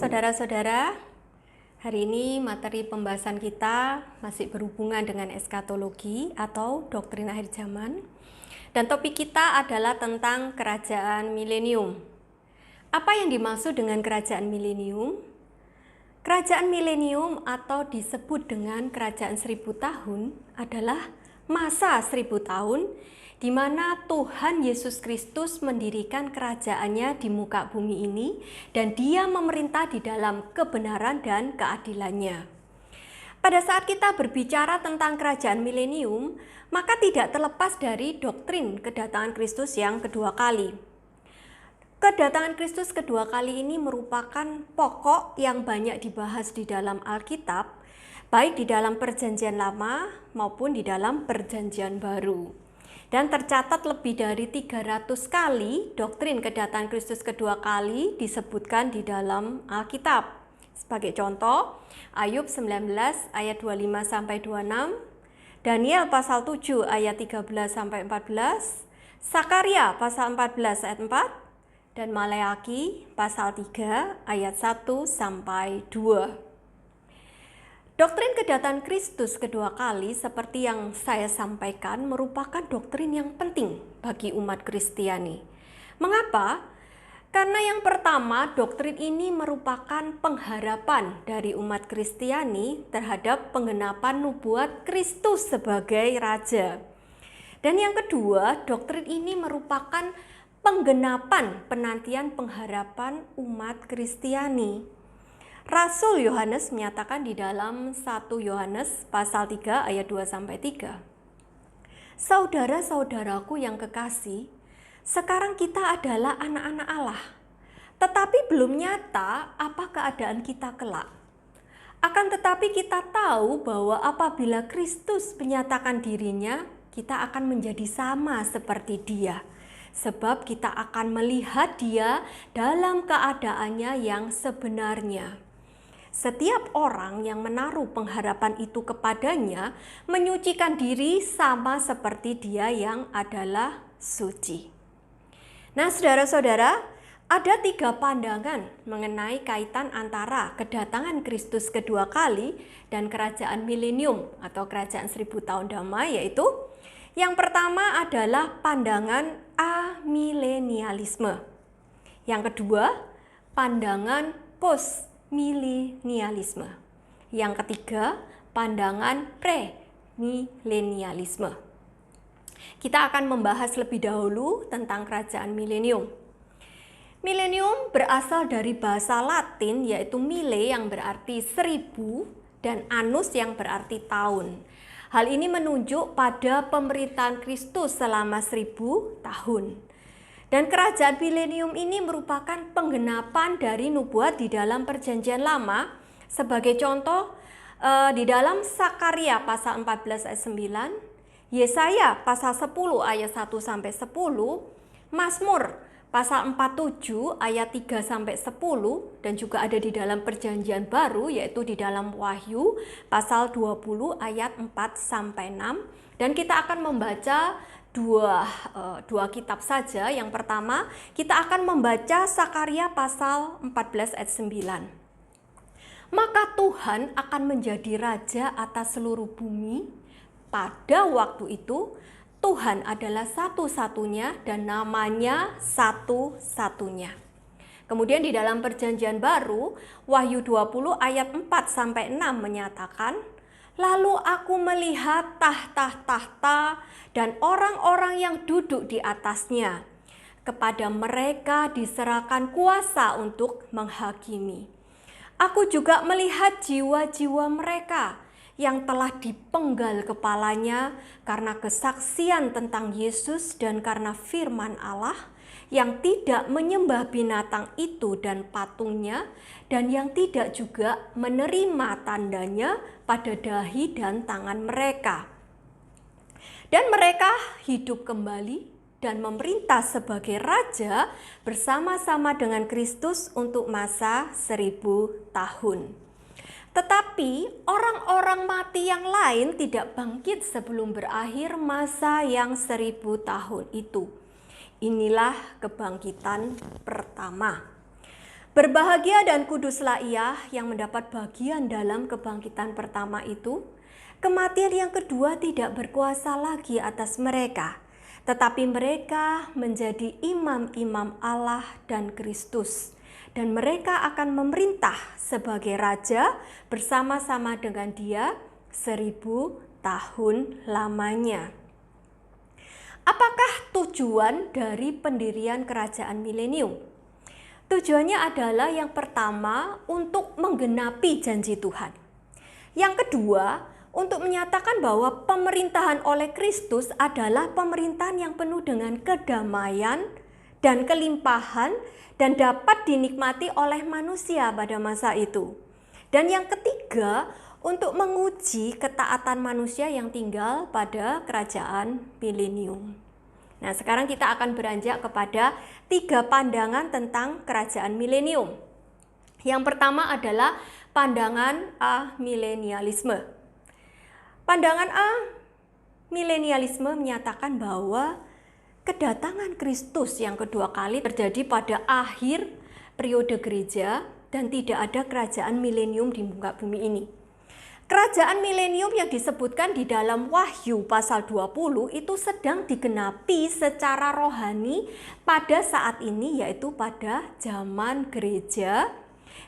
Saudara-saudara, hari ini materi pembahasan kita masih berhubungan dengan eskatologi atau doktrin akhir zaman. Dan topik kita adalah tentang kerajaan milenium. Apa yang dimaksud dengan kerajaan milenium? Kerajaan milenium atau disebut dengan kerajaan 1000 tahun adalah masa 1000 tahun di mana Tuhan Yesus Kristus mendirikan kerajaannya di muka bumi ini dan Dia memerintah di dalam kebenaran dan keadilannya. Pada saat kita berbicara tentang kerajaan milenium, maka tidak terlepas dari doktrin kedatangan Kristus yang kedua kali. Kedatangan Kristus kedua kali ini merupakan pokok yang banyak dibahas di dalam Alkitab, baik di dalam Perjanjian Lama maupun di dalam Perjanjian Baru. Dan tercatat lebih dari 300 kali doktrin kedatangan Kristus kedua kali disebutkan di dalam Alkitab. Sebagai contoh, Ayub 19 ayat 25-26, Daniel pasal 7 ayat 13-14, Sakaria pasal 14 ayat 4, dan Maleaki pasal 3 ayat 1-2. Doktrin kedatangan Kristus kedua kali seperti yang saya sampaikan merupakan doktrin yang penting bagi umat Kristiani. Mengapa? Karena yang pertama, doktrin ini merupakan pengharapan dari umat Kristiani terhadap penggenapan nubuat Kristus sebagai Raja. Dan yang kedua, doktrin ini merupakan penggenapan penantian pengharapan umat Kristiani. Rasul Yohanes menyatakan di dalam 1 Yohanes pasal 3 ayat 2-3. Saudara-saudaraku yang kekasih, sekarang kita adalah anak-anak Allah, tetapi belum nyata apa keadaan kita kelak. Akan tetapi kita tahu bahwa apabila Kristus menyatakan dirinya, kita akan menjadi sama seperti Dia, sebab kita akan melihat Dia dalam keadaannya yang sebenarnya. Setiap orang yang menaruh pengharapan itu kepadanya menyucikan diri sama seperti Dia yang adalah suci. Nah, saudara-saudara, ada 3 pandangan mengenai kaitan antara kedatangan Kristus kedua kali dan kerajaan milenium atau kerajaan 1000 tahun damai, yaitu yang pertama adalah pandangan amilenialisme. Yang kedua, pandangan postmilenialisme. Yang ketiga, pandangan premilenialisme. Kita akan membahas lebih dahulu tentang kerajaan milenium. Milenium berasal dari bahasa Latin yaitu mille yang berarti 1000 dan annus yang berarti tahun. Hal ini menunjuk pada pemerintahan Kristus selama 1000 tahun. Dan kerajaan milenium ini merupakan penggenapan dari nubuat di dalam Perjanjian Lama. Sebagai contoh, di dalam Sakaria pasal 14 ayat 9, Yesaya pasal 10 ayat 1-10, Mazmur pasal 47 ayat 3-10, dan juga ada di dalam Perjanjian Baru yaitu di dalam Wahyu pasal 20 ayat 4-6. Dan kita akan membaca dua kitab saja. Yang pertama, kita akan membaca Sakaria pasal 14 ayat 9. Maka Tuhan akan menjadi raja atas seluruh bumi. Pada waktu itu, Tuhan adalah satu-satunya dan namanya satu-satunya. Kemudian di dalam Perjanjian Baru, Wahyu 20 ayat 4-6 menyatakan, lalu aku melihat tahta-tahta dan orang-orang yang duduk di atasnya. Kepada mereka diserahkan kuasa untuk menghakimi. Aku juga melihat jiwa-jiwa mereka yang telah dipenggal kepalanya karena kesaksian tentang Yesus dan karena firman Allah, yang tidak menyembah binatang itu dan patungnya, dan yang tidak juga menerima tandanya pada dahi dan tangan mereka. Dan mereka hidup kembali dan memerintah sebagai raja bersama-sama dengan Kristus untuk masa 1000 tahun. Tetapi orang-orang mati yang lain tidak bangkit sebelum berakhir masa yang 1000 tahun itu. Inilah kebangkitan pertama. Berbahagia dan kuduslah ia yang mendapat bagian dalam kebangkitan pertama itu. Kematian yang kedua tidak berkuasa lagi atas mereka, tetapi mereka menjadi imam-imam Allah dan Kristus, dan mereka akan memerintah sebagai raja bersama-sama dengan Dia 1000 tahun lamanya. Apakah tujuan dari pendirian kerajaan milenium? Tujuannya adalah yang pertama untuk menggenapi janji Tuhan. Yang kedua, untuk menyatakan bahwa pemerintahan oleh Kristus adalah pemerintahan yang penuh dengan kedamaian dan kelimpahan dan dapat dinikmati oleh manusia pada masa itu. Dan yang ketiga, untuk menguji ketaatan manusia yang tinggal pada kerajaan milenium. Nah, sekarang kita akan beranjak kepada 3 pandangan tentang kerajaan milenium. Yang pertama adalah pandangan amilenialisme. Pandangan amilenialisme menyatakan bahwa kedatangan Kristus yang kedua kali terjadi pada akhir periode gereja dan tidak ada kerajaan milenium di muka bumi ini. Kerajaan milenium yang disebutkan di dalam Wahyu pasal 20 itu sedang digenapi secara rohani pada saat ini, yaitu pada zaman gereja,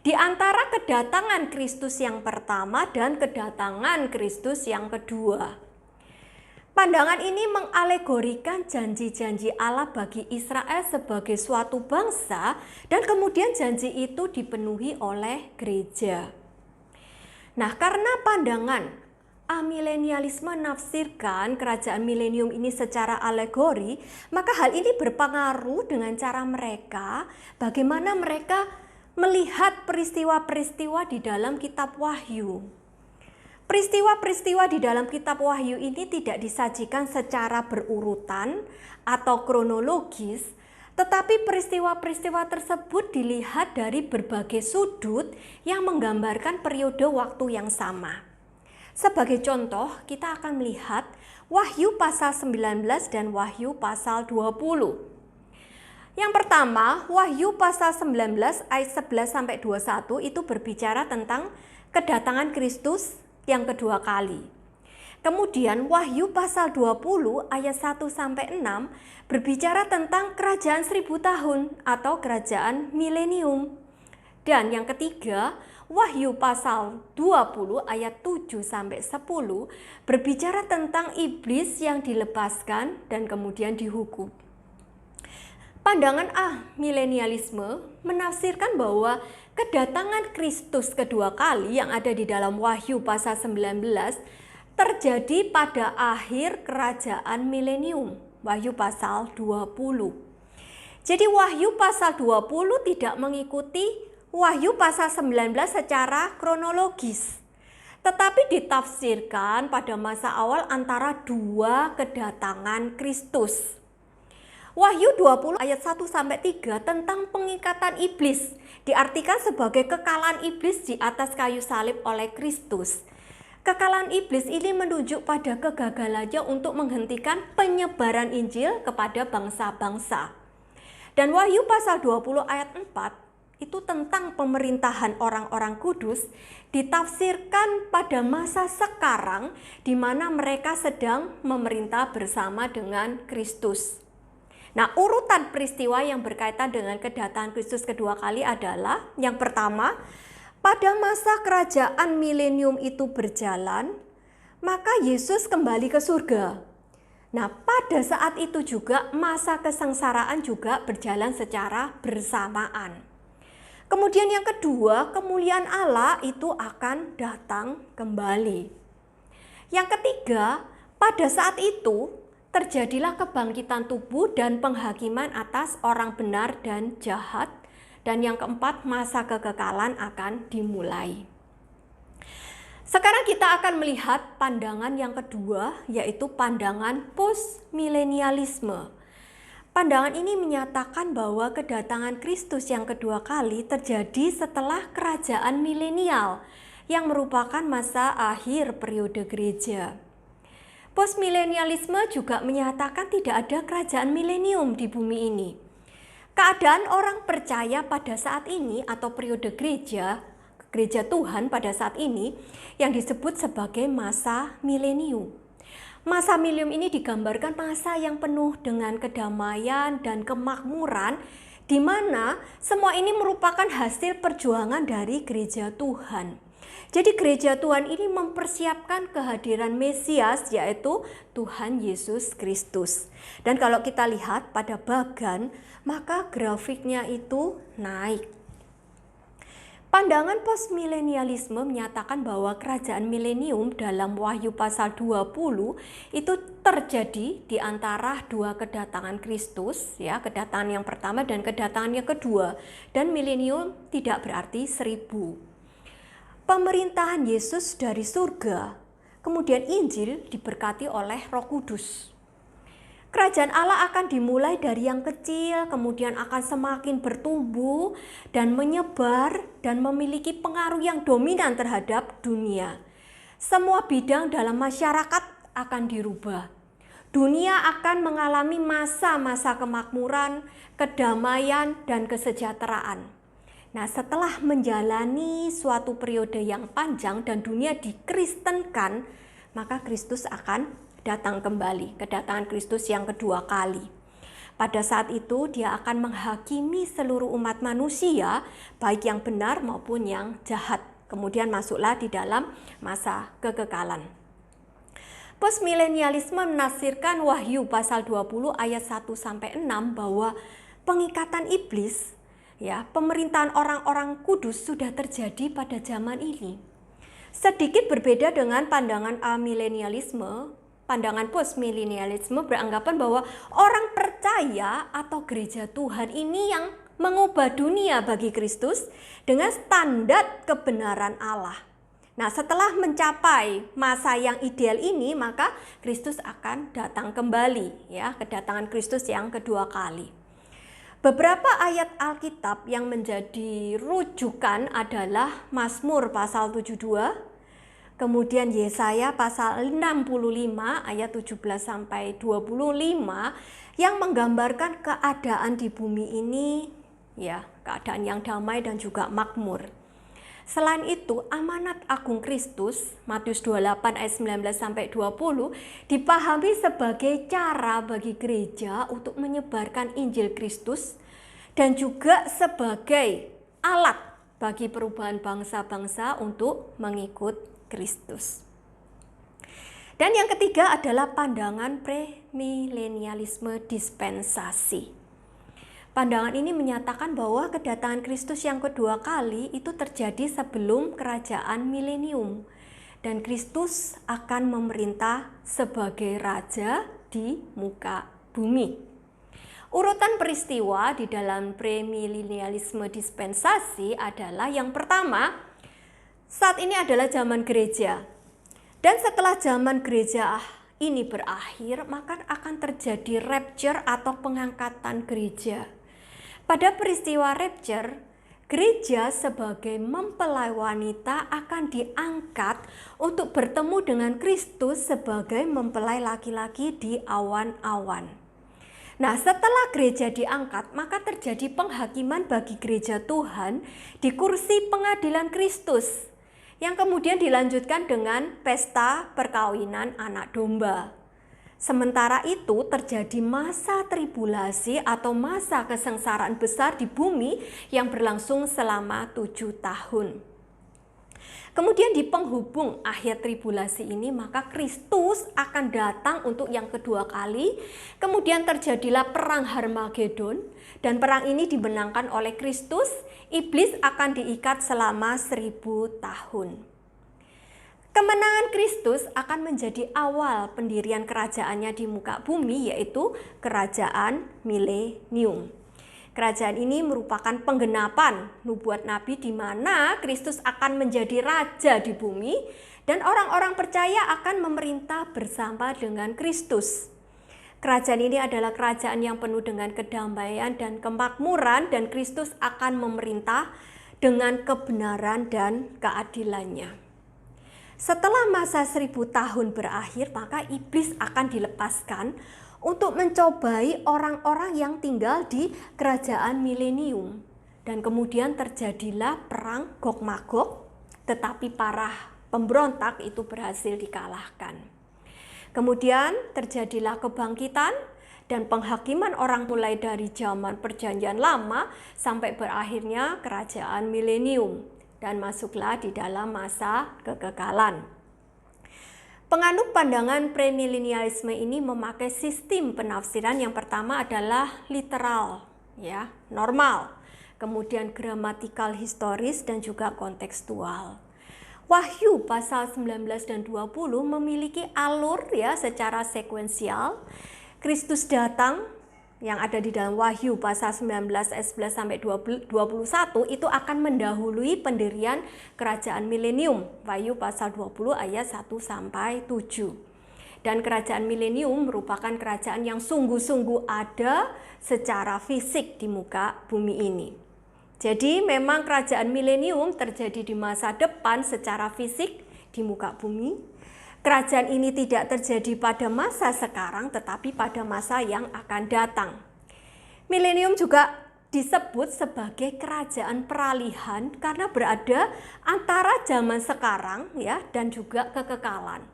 di antara kedatangan Kristus yang pertama dan kedatangan Kristus yang kedua. Pandangan ini mengalegorikan janji-janji Allah bagi Israel sebagai suatu bangsa, dan kemudian janji itu dipenuhi oleh gereja. Nah, karena pandangan amilenialisme menafsirkan kerajaan milenium ini secara alegori, maka hal ini berpengaruh dengan cara mereka, bagaimana mereka melihat peristiwa-peristiwa di dalam kitab Wahyu. Peristiwa-peristiwa di dalam kitab Wahyu ini tidak disajikan secara berurutan atau kronologis, tetapi peristiwa-peristiwa tersebut dilihat dari berbagai sudut yang menggambarkan periode waktu yang sama. Sebagai contoh, kita akan melihat Wahyu pasal 19 dan Wahyu pasal 20. Yang pertama, Wahyu pasal 19 ayat 11-21 itu berbicara tentang kedatangan Kristus yang kedua kali. Kemudian Wahyu pasal 20 ayat 1-6 berbicara tentang kerajaan 1000 tahun atau kerajaan milenium. Dan yang ketiga, Wahyu pasal 20 ayat 7-10 berbicara tentang iblis yang dilepaskan dan kemudian dihukum. Pandangan milenialisme menafsirkan bahwa kedatangan Kristus kedua kali yang ada di dalam Wahyu pasal 19 terjadi pada akhir kerajaan milenium, Wahyu pasal 20. Jadi Wahyu pasal 20 tidak mengikuti Wahyu pasal 19 secara kronologis, tetapi ditafsirkan pada masa awal antara dua kedatangan Kristus. Wahyu 20 ayat 1-3 tentang pengikatan iblis diartikan sebagai kekalahan iblis di atas kayu salib oleh Kristus. Kekalahan iblis ini menunjuk pada kegagalannya untuk menghentikan penyebaran Injil kepada bangsa-bangsa. Dan Wahyu pasal 20 ayat 4 itu tentang pemerintahan orang-orang kudus ditafsirkan pada masa sekarang di mana mereka sedang memerintah bersama dengan Kristus. Nah, urutan peristiwa yang berkaitan dengan kedatangan Kristus kedua kali adalah yang pertama, pada masa kerajaan milenium itu berjalan, maka Yesus kembali ke surga. Nah, pada saat itu juga masa kesengsaraan juga berjalan secara bersamaan. Kemudian yang kedua, kemuliaan Allah itu akan datang kembali. Yang ketiga, pada saat itu terjadilah kebangkitan tubuh dan penghakiman atas orang benar dan jahat. Dan yang keempat, masa kekekalan akan dimulai. Sekarang kita akan melihat pandangan yang kedua, yaitu pandangan postmilenialisme. Pandangan ini menyatakan bahwa kedatangan Kristus yang kedua kali terjadi setelah kerajaan milenial, yang merupakan masa akhir periode gereja. Postmilenialisme juga menyatakan tidak ada kerajaan milenium di bumi ini. Keadaan orang percaya pada saat ini atau periode gereja Tuhan pada saat ini yang disebut sebagai masa milenium. Masa milenium ini digambarkan masa yang penuh dengan kedamaian dan kemakmuran, di mana semua ini merupakan hasil perjuangan dari gereja Tuhan. Jadi gereja Tuhan ini mempersiapkan kehadiran Mesias, yaitu Tuhan Yesus Kristus. Dan kalau kita lihat pada bagan, maka grafiknya itu naik. Pandangan postmilenialisme menyatakan bahwa kerajaan milenium dalam Wahyu pasal 20 itu terjadi di antara dua kedatangan Kristus, ya, kedatangan yang pertama dan kedatangan yang kedua. Dan milenium tidak berarti 1000. Pemerintahan Yesus dari surga, kemudian Injil diberkati oleh Roh Kudus. Kerajaan Allah akan dimulai dari yang kecil, kemudian akan semakin bertumbuh dan menyebar dan memiliki pengaruh yang dominan terhadap dunia. Semua bidang dalam masyarakat akan dirubah. Dunia akan mengalami masa-masa kemakmuran, kedamaian, dan kesejahteraan. Nah, setelah menjalani suatu periode yang panjang dan dunia dikristenkan, maka Kristus akan datang kembali, kedatangan Kristus yang kedua kali. Pada saat itu dia akan menghakimi seluruh umat manusia, baik yang benar maupun yang jahat. Kemudian masuklah di dalam masa kekekalan. Postmilenialisme menafsirkan Wahyu pasal 20 ayat 1-6 bahwa pengikatan iblis, ya, pemerintahan orang-orang kudus sudah terjadi pada zaman ini. Sedikit berbeda dengan pandangan amilenialisme, pandangan postmilenialisme beranggapan bahwa orang percaya atau gereja Tuhan ini yang mengubah dunia bagi Kristus dengan standar kebenaran Allah. Nah, setelah mencapai masa yang ideal ini, maka Kristus akan datang kembali, ya, kedatangan Kristus yang kedua kali. Beberapa ayat Alkitab yang menjadi rujukan adalah Mazmur pasal 72, kemudian Yesaya pasal 65 ayat 17-25 yang menggambarkan keadaan di bumi ini, ya, keadaan yang damai dan juga makmur. Selain itu, amanat agung Kristus, Matius 28 ayat 19-20, dipahami sebagai cara bagi gereja untuk menyebarkan Injil Kristus dan juga sebagai alat bagi perubahan bangsa-bangsa untuk mengikut Kristus. Dan yang ketiga adalah pandangan premilenialisme dispensasi. Pandangan ini menyatakan bahwa kedatangan Kristus yang kedua kali itu terjadi sebelum kerajaan milenium, dan Kristus akan memerintah sebagai raja di muka bumi. Urutan peristiwa di dalam premilenialisme dispensasi adalah yang pertama, saat ini adalah zaman gereja. Dan setelah zaman gereja ini berakhir, maka akan terjadi rapture atau pengangkatan gereja. Pada peristiwa rapture, gereja sebagai mempelai wanita akan diangkat untuk bertemu dengan Kristus sebagai mempelai laki-laki di awan-awan. Nah, setelah gereja diangkat, maka terjadi penghakiman bagi gereja Tuhan di kursi pengadilan Kristus, yang kemudian dilanjutkan dengan pesta perkawinan anak domba. Sementara itu terjadi masa tribulasi atau masa kesengsaraan besar di bumi yang berlangsung selama 7 tahun. Kemudian di penghubung akhir tribulasi ini, maka Kristus akan datang untuk yang kedua kali. Kemudian terjadilah perang Harmagedon, dan perang ini dimenangkan oleh Kristus. Iblis akan diikat selama 1000 tahun. Kemenangan Kristus akan menjadi awal pendirian kerajaannya di muka bumi, yaitu kerajaan milenium. Kerajaan ini merupakan penggenapan nubuat Nabi di mana Kristus akan menjadi raja di bumi dan orang-orang percaya akan memerintah bersama dengan Kristus. Kerajaan ini adalah kerajaan yang penuh dengan kedamaian dan kemakmuran, dan Kristus akan memerintah dengan kebenaran dan keadilannya. Setelah masa 1000 tahun berakhir, maka iblis akan dilepaskan untuk mencobai orang-orang yang tinggal di kerajaan milenium. Dan kemudian terjadilah perang Gog-Magog, tetapi para pemberontak itu berhasil dikalahkan. Kemudian terjadilah kebangkitan dan penghakiman orang mulai dari zaman Perjanjian Lama sampai berakhirnya kerajaan milenium dan masuklah di dalam masa kekekalan. Penganut pandangan premilenialisme ini memakai sistem penafsiran yang pertama adalah literal, ya, normal. Kemudian gramatikal historis dan juga kontekstual. Wahyu pasal 19 dan 20 memiliki alur ya secara sekuensial. Kristus datang yang ada di dalam Wahyu pasal 19 ayat 11 sampai 21 itu akan mendahului pendirian kerajaan milenium. Wahyu pasal 20 ayat 1 sampai 7. Dan kerajaan milenium merupakan kerajaan yang sungguh-sungguh ada secara fisik di muka bumi ini. Jadi memang kerajaan milenium terjadi di masa depan secara fisik di muka bumi. Kerajaan ini tidak terjadi pada masa sekarang tetapi pada masa yang akan datang. Milenium juga disebut sebagai kerajaan peralihan karena berada antara zaman sekarang ya dan juga kekekalan.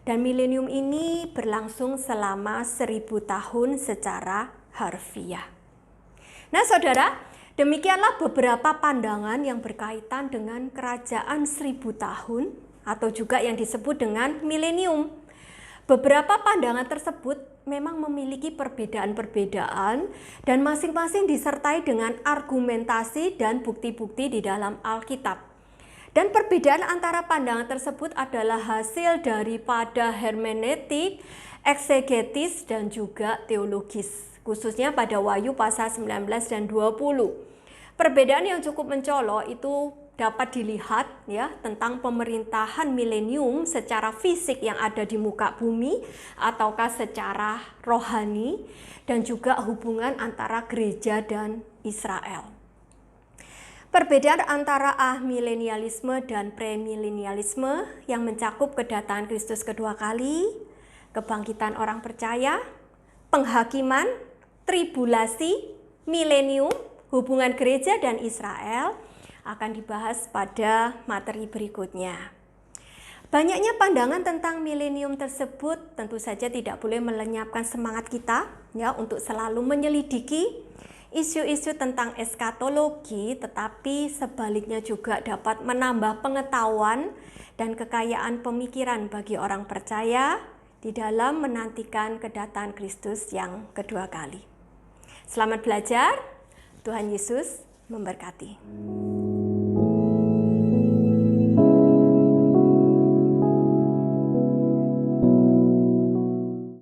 Dan milenium ini berlangsung selama 1000 tahun secara harfiah. Nah saudara, demikianlah beberapa pandangan yang berkaitan dengan kerajaan 1000 tahun atau juga yang disebut dengan milenium. Beberapa pandangan tersebut memang memiliki perbedaan-perbedaan dan masing-masing disertai dengan argumentasi dan bukti-bukti di dalam Alkitab. Dan perbedaan antara pandangan tersebut adalah hasil daripada hermeneutik, eksegetis dan juga teologis. Khususnya pada Wahyu pasal 19 dan 20. Perbedaan yang cukup mencolok itu dapat dilihat ya tentang pemerintahan milenium secara fisik yang ada di muka bumi ataukah secara rohani dan juga hubungan antara gereja dan Israel. Perbedaan antara amilenialisme dan premilenialisme yang mencakup kedatangan Kristus kedua kali, kebangkitan orang percaya, penghakiman, tribulasi, milenium, hubungan gereja dan Israel akan dibahas pada materi berikutnya. Banyaknya pandangan tentang milenium tersebut tentu saja tidak boleh melenyapkan semangat kita ya untuk selalu menyelidiki isu-isu tentang eskatologi, tetapi sebaliknya juga dapat menambah pengetahuan dan kekayaan pemikiran bagi orang percaya di dalam menantikan kedatangan Kristus yang kedua kali. Selamat belajar, Tuhan Yesus memberkati.